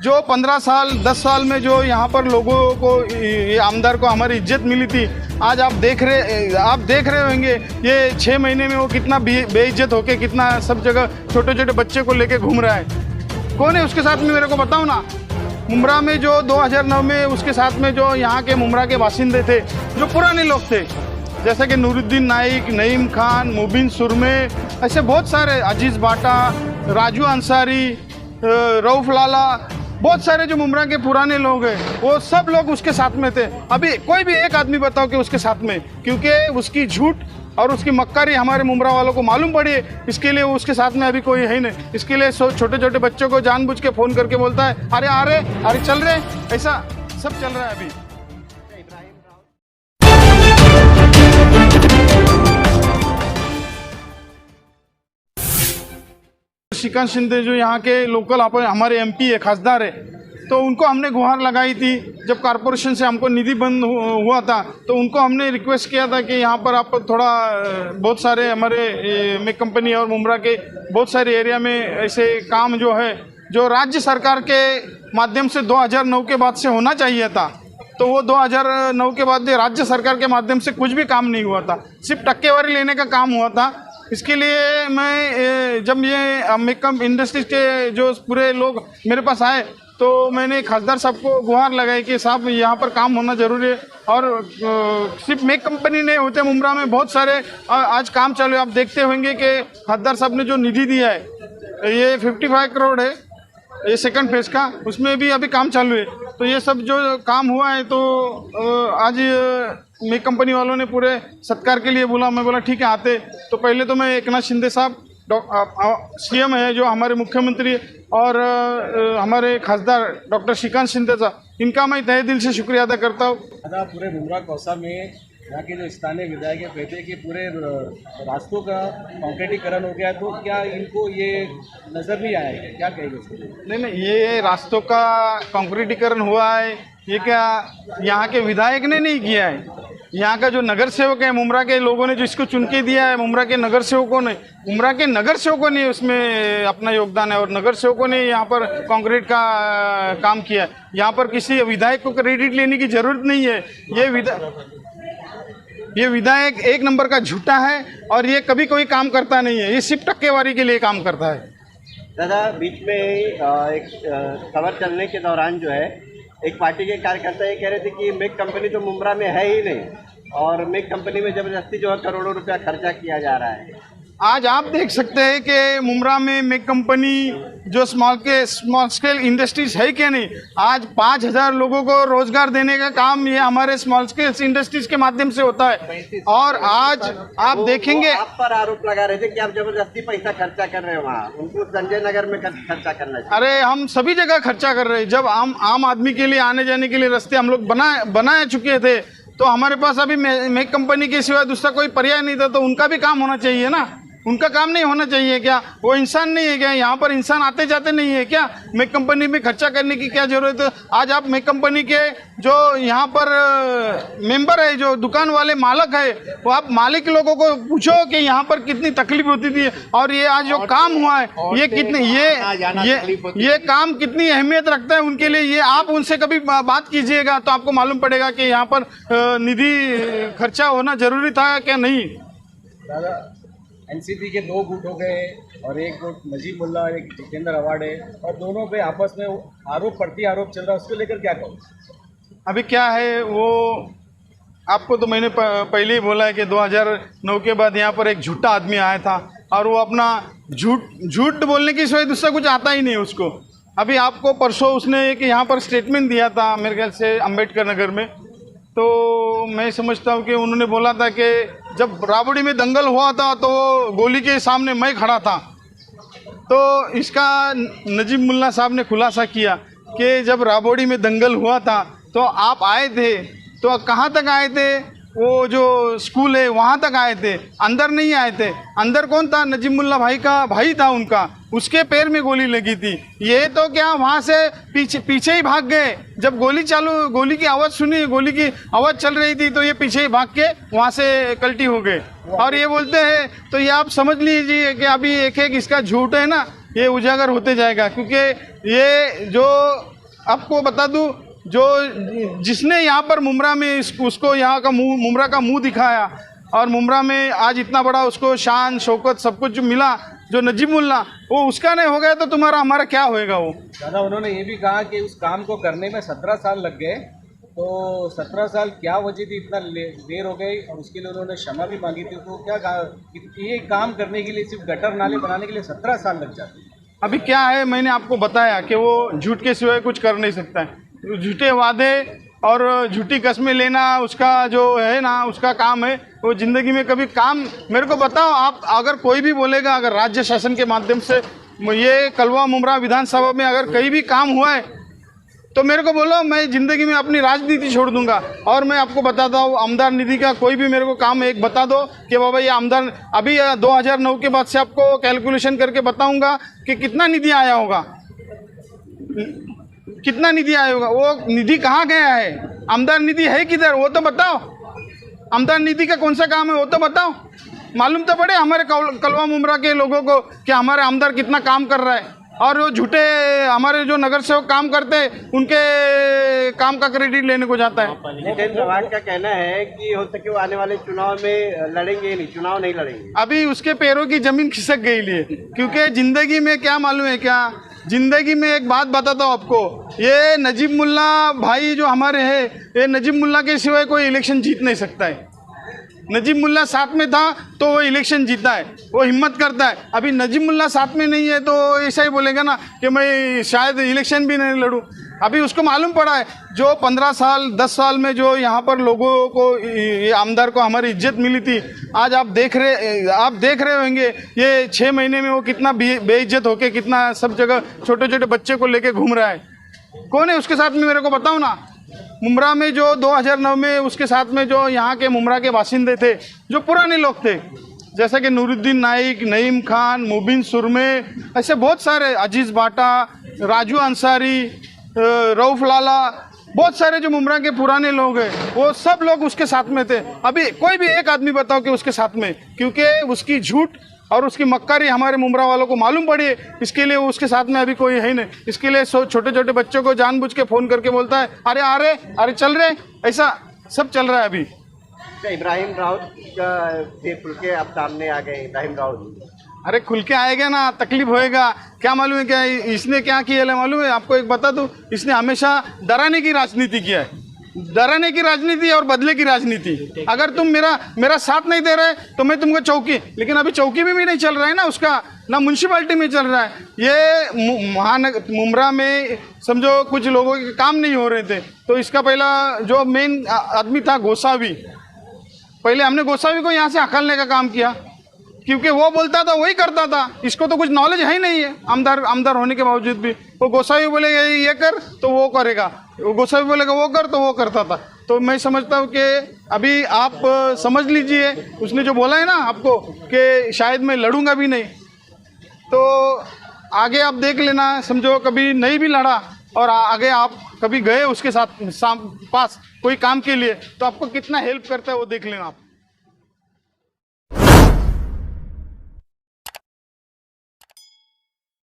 जो 15 साल 10 साल में जो यहाँ पर लोगों को, ये आमदार को हमारी इज्जत मिली थी, आज आप देख रहे होंगे ये 6 महीने में वो कितना बेइज्जत होके कितना सब जगह छोटे छोटे बच्चे को लेके घूम रहा है। कौन है उसके साथ में, मेरे को बताओ ना। मुमरा में जो 2009 में उसके साथ में जो यहाँ के मुमरा के बासिंदे थे, जो पुराने लोग थे, जैसे कि नूरुद्दीन नाइक, नईम खान, मुबीन सुरमे, ऐसे बहुत सारे, अजीज़ बाटा, राजू अंसारी, रऊफ लाला, बहुत सारे जो मुमरा के पुराने लोग हैं, वो सब लोग उसके साथ में थे। अभी कोई भी एक आदमी बताओ कि उसके साथ में, क्योंकि उसकी झूठ और उसकी मक्कारी हमारे मुमरा वालों को मालूम पड़ी है, इसके लिए वो उसके साथ में अभी कोई है ही नहीं। इसके लिए छोटे छोटे बच्चों को जानबूझ के फ़ोन करके बोलता है, अरे आ रहे, अरे चल रहे, ऐसा सब चल रहा है अभी। श्रीकांत शिंदे जो यहाँ के लोकल हमारे एमपी है, खासदार है, तो उनको हमने गुहार लगाई थी। जब कॉरपोरेशन से हमको निधि बंद हुआ था तो उनको हमने रिक्वेस्ट किया था कि यहाँ पर आप थोड़ा, बहुत सारे हमारे मेक कंपनी और मुमरा के बहुत सारे एरिया में ऐसे काम जो है, जो राज्य सरकार के माध्यम से 2009 के बाद से होना चाहिए था, तो वो 2009 के बाद राज्य सरकार के माध्यम से कुछ भी काम नहीं हुआ था, सिर्फ टक्केवारी लेने का काम हुआ था। इसके लिए मैं, जब ये मेकअप इंडस्ट्री के जो पूरे लोग मेरे पास आए, तो मैंने खासदार साहब को गुहार लगाई कि साहब यहाँ पर काम होना ज़रूरी है। और सिर्फ मेक कंपनी नहीं होते, मुमरा में बहुत सारे आज काम चालू है। आप देखते होंगे कि खासदार साहब ने जो निधि दिया है, ये 55 करोड़ है, ये सेकंड फेज का, उसमें भी अभी काम चालू है। तो ये सब जो काम हुआ है, तो आज मेक कंपनी वालों ने पूरे सत्कार के लिए बोला। मैं बोला ठीक है आते। तो पहले तो मैं एकनाथ शिंदे साहब सीएम है जो हमारे मुख्यमंत्री, और हमारे खासदार डॉक्टर श्रीकांत शिंदे साहब, इनका मैं तहे दिल से शुक्रिया अदा करता हूँ। पूरे मुमरा कौसा में यहाँ के जो स्थानीय विधायक कहते हैं कि पूरे रास्तों का कॉन्क्रीटीकरण हो गया, तो क्या इनको ये नज़र नहीं आया है? क्या कहेंगे उसके लिए? नहीं, ये रास्तों का कॉन्क्रीटीकरण हुआ है, ये क्या यहाँ के विधायक ने नहीं किया है, यहाँ का जो नगर सेवक है, मुमरा के लोगों ने जो इसको चुन के दिया है, मुमरा के नगर सेवकों ने उसमें अपना योगदान है, और नगर सेवकों ने यहाँ पर कंक्रीट का काम किया है। यहाँ पर किसी विधायक को क्रेडिट लेने की जरूरत नहीं है। ये विधायक एक नंबर का झूठा है, और ये कभी कोई काम करता नहीं है, ये सिर्फ टक्केवारी के लिए काम करता है। दादा, बीच में एक खबर चलने के दौरान जो है, एक पार्टी के कार्यकर्ता ये कह रहे थे कि मेक कंपनी तो मुमरा में है ही नहीं, और मेक कंपनी में जबरदस्ती जो है करोड़ों रुपया खर्चा किया जा रहा है। आज आप देख सकते हैं कि मुमरा में मेक कंपनी जो स्मॉल स्केल इंडस्ट्रीज है क्या नहीं। आज 5000 लोगों को रोजगार देने का काम ये हमारे स्मॉल स्केल इंडस्ट्रीज के माध्यम से होता है। और आज आप देखेंगे, आप पर आरोप लगा रहे थे कि आप जबरदस्ती पैसा खर्चा कर रहे हैं, वहाँ उनको संजय नगर में खर्चा करना चाहिए। अरे हम सभी जगह खर्चा कर रहे हैं। जब आम आदमी के लिए आने जाने के लिए रास्ते हम लोग बना चुके थे, तो हमारे पास अभी मेक कंपनी के सिवा दूसरा कोई पर्याय नहीं था, तो उनका भी काम होना चाहिए ना। उनका काम नहीं होना चाहिए क्या? वो इंसान नहीं है क्या? यहाँ पर इंसान आते जाते नहीं है क्या? मेक कंपनी में खर्चा करने की क्या जरूरत है? आज आप मेक कंपनी के जो यहाँ पर मेंबर है, जो दुकान वाले मालिक है, वो आप मालिक लोगों को पूछो कि यहाँ पर कितनी तकलीफ होती थी, और ये आज जो काम हुआ है, ये कितनी ये काम कितनी अहमियत रखता है उनके लिए। ये आप उनसे कभी बात कीजिएगा तो आपको मालूम पड़ेगा कि यहाँ पर निधि खर्चा होना जरूरी था क्या नहीं। एनसीपी के 2 गुट हो गए, और एक गुट नजीब मुल्ला, एक जितेंद्र अवार्ड है, और दोनों पे आपस में आरोप प्रति आरोप चल रहा है, उसको लेकर क्या कहो? अभी क्या है, वो आपको तो मैंने पहले ही बोला है कि 2009 के बाद यहाँ पर एक झूठा आदमी आया था, और वो अपना झूठ बोलने की सिवाय दूसरा कुछ आता ही नहीं उसको। अभी आपको परसों उसने एक यहाँ पर स्टेटमेंट दिया था मेरे ख्याल से अम्बेडकर नगर में, तो मैं समझता हूँ कि उन्होंने बोला था कि जब राबड़ी में दंगल हुआ था तो गोली के सामने मैं खड़ा था। तो इसका नजीब मुल्ला साहब ने खुलासा किया कि जब राबड़ी में दंगल हुआ था तो आप आए थे, तो कहाँ तक आए थे? वो जो स्कूल है वहाँ तक आए थे, अंदर नहीं आए थे। अंदर कौन था? नजीब मुल्ला भाई का भाई था उनका, उसके पैर में गोली लगी थी। ये तो क्या वहाँ से पीछे ही भाग गए। जब गोली की आवाज़ सुनी, गोली की आवाज़ चल रही थी, तो ये पीछे ही भाग के वहाँ से कल्टी हो गए। और ये बोलते हैं, तो ये आप समझ लीजिए कि अभी एक इसका झूठ है ना, ये उजागर होते जाएगा। क्योंकि ये जो आपको बता दूं, जो जिसने यहाँ पर मुमरा में उसको यहाँ का मुमरा का मुंह दिखाया और मुमरा में आज इतना बड़ा उसको शान शौकत सब कुछ मिला, जो नजीब मुल्ला, वो उसका नहीं हो गया तो तुम्हारा हमारा क्या होएगा। वो दादा उन्होंने ये भी कहा कि उस काम को करने में 17 साल लग गए, तो 17 साल क्या वजह थी, इतना देर हो गई, और उसके लिए उन्होंने क्षमा भी मांगी थी। तो क्या कहा, ये काम करने के लिए सिर्फ गटर नाले बनाने के लिए 17 साल लग जाते हैं। अभी क्या है, मैंने आपको बताया कि वो झूठ के सिवाय कुछ कर नहीं सकता है। झूठे वादे और झूठी कस्में लेना उसका जो है ना, उसका काम है। वो ज़िंदगी में कभी काम, मेरे को बताओ आप, अगर कोई भी बोलेगा अगर राज्य शासन के माध्यम से ये कलवा मुमरा विधानसभा में अगर कहीं भी काम हुआ है तो मेरे को बोलो, मैं ज़िंदगी में अपनी राजनीति छोड़ दूंगा। और मैं आपको बताता हूँ, आमदार निधि का कोई भी मेरे को काम एक बता दो कि बाबा ये आमदार, अभी 2009 के बाद से आपको कैलकुलेशन करके बताऊंगा कि कितना निधि आया होगा, कितना निधि आया होगा। वो निधि कहाँ गया है, आमदार निधि है किधर, वो तो बताओ। आमदार निधि का कौन सा काम है वो तो बताओ, मालूम तो पड़े हमारे कलवा मुमरा के लोगों को कि हमारे आमदार कितना काम कर रहा है। और वो झूठे हमारे जो नगर सेवक काम करते हैं उनके काम का क्रेडिट लेने को जाता है। नितिन चौहान का कहना है कि हो सके वो आने वाले चुनाव में लड़ेंगे नहीं, चुनाव नहीं लड़ेंगे। अभी उसके पैरों की जमीन खिसक गई लिए, क्योंकि जिंदगी में क्या मालूम है क्या, जिंदगी में एक बात बताता हूँ आपको, ये नजीब मुल्ला भाई जो हमारे हैं, ये नजीब मुल्ला के सिवाय कोई इलेक्शन जीत नहीं सकता है। नजीब मुल्ला साथ में था तो वो इलेक्शन जीता है, वो हिम्मत करता है। अभी नजीब मुल्ला साथ में नहीं है तो ऐसा ही बोलेगा ना कि मैं शायद इलेक्शन भी नहीं लड़ूं। अभी उसको मालूम पड़ा है, जो 15 साल 10 साल में जो यहाँ पर लोगों को, ये आमदार को हमारी इज्जत मिली थी, आज आप देख रहे होंगे ये 6 महीने में वो कितना बेइज्जत होके कितना सब जगह छोटे छोटे बच्चे को लेके घूम रहा है। कौन है उसके साथ में, मेरे को बताओ ना। मुमरा में जो 2009 में उसके साथ में जो यहाँ के मुमरा के बासिंदे थे, जो पुराने लोग थे, जैसे कि नूरुद्दीन नाइक, नईम खान, मुबिन सुरमे, ऐसे बहुत सारे, अजीज़ बाटा, राजू अंसारी, रऊफ लाला, बहुत सारे जो मुमरा के पुराने लोग हैं वो सब लोग उसके साथ में थे। अभी कोई भी एक आदमी बताओ कि उसके साथ में, क्योंकि उसकी झूठ और उसकी मक्कारी हमारे मुमरा वालों को मालूम पड़ी है, इसके लिए उसके साथ में अभी कोई है नहीं। इसके लिए छोटे छोटे बच्चों को जानबूझ के फ़ोन करके बोलता है, अरे आ रहे, अरे चल रहे, ऐसा सब चल रहा है अभी। इब्राहिम राउत का खुल के अब सामने आ गए। इब्राहिम राउत, अरे खुल के आएगा ना, तकलीफ होएगा। क्या मालूम है क्या इसने क्या किया है, मालूम है आपको, एक बता दूं, इसने हमेशा डराने की राजनीति किया है, डराने की राजनीति और बदले की राजनीति। अगर तुम मेरा साथ नहीं दे रहे तो मैं तुमको चौकी, लेकिन अभी चौकी में भी नहीं चल रहा है ना उसका, ना म्यूनसिपाल्टी में चल रहा है। ये महानगर मुमरा में समझो कुछ लोगों के काम नहीं हो रहे थे, तो इसका पहला जो मेन आदमी था गोसावी, पहले हमने गोसावी को यहाँ से हकालने का काम किया, क्योंकि वो बोलता था वही करता था, इसको तो कुछ नॉलेज है ही नहीं है आमदार होने के बावजूद भी। वो गोसावी बोलेगा ये कर तो वो करेगा, वो गोसावी बोलेगा वो कर तो वो करता था। तो मैं समझता हूँ कि अभी आप समझ लीजिए, उसने जो बोला है ना आपको कि शायद मैं लड़ूंगा भी नहीं, तो आगे आप देख लेना, समझो कभी नहीं भी लड़ा और आगे आप कभी गए उसके साथ पास कोई काम के लिए, तो आपको कितना हेल्प करता है वो देख लेना आप।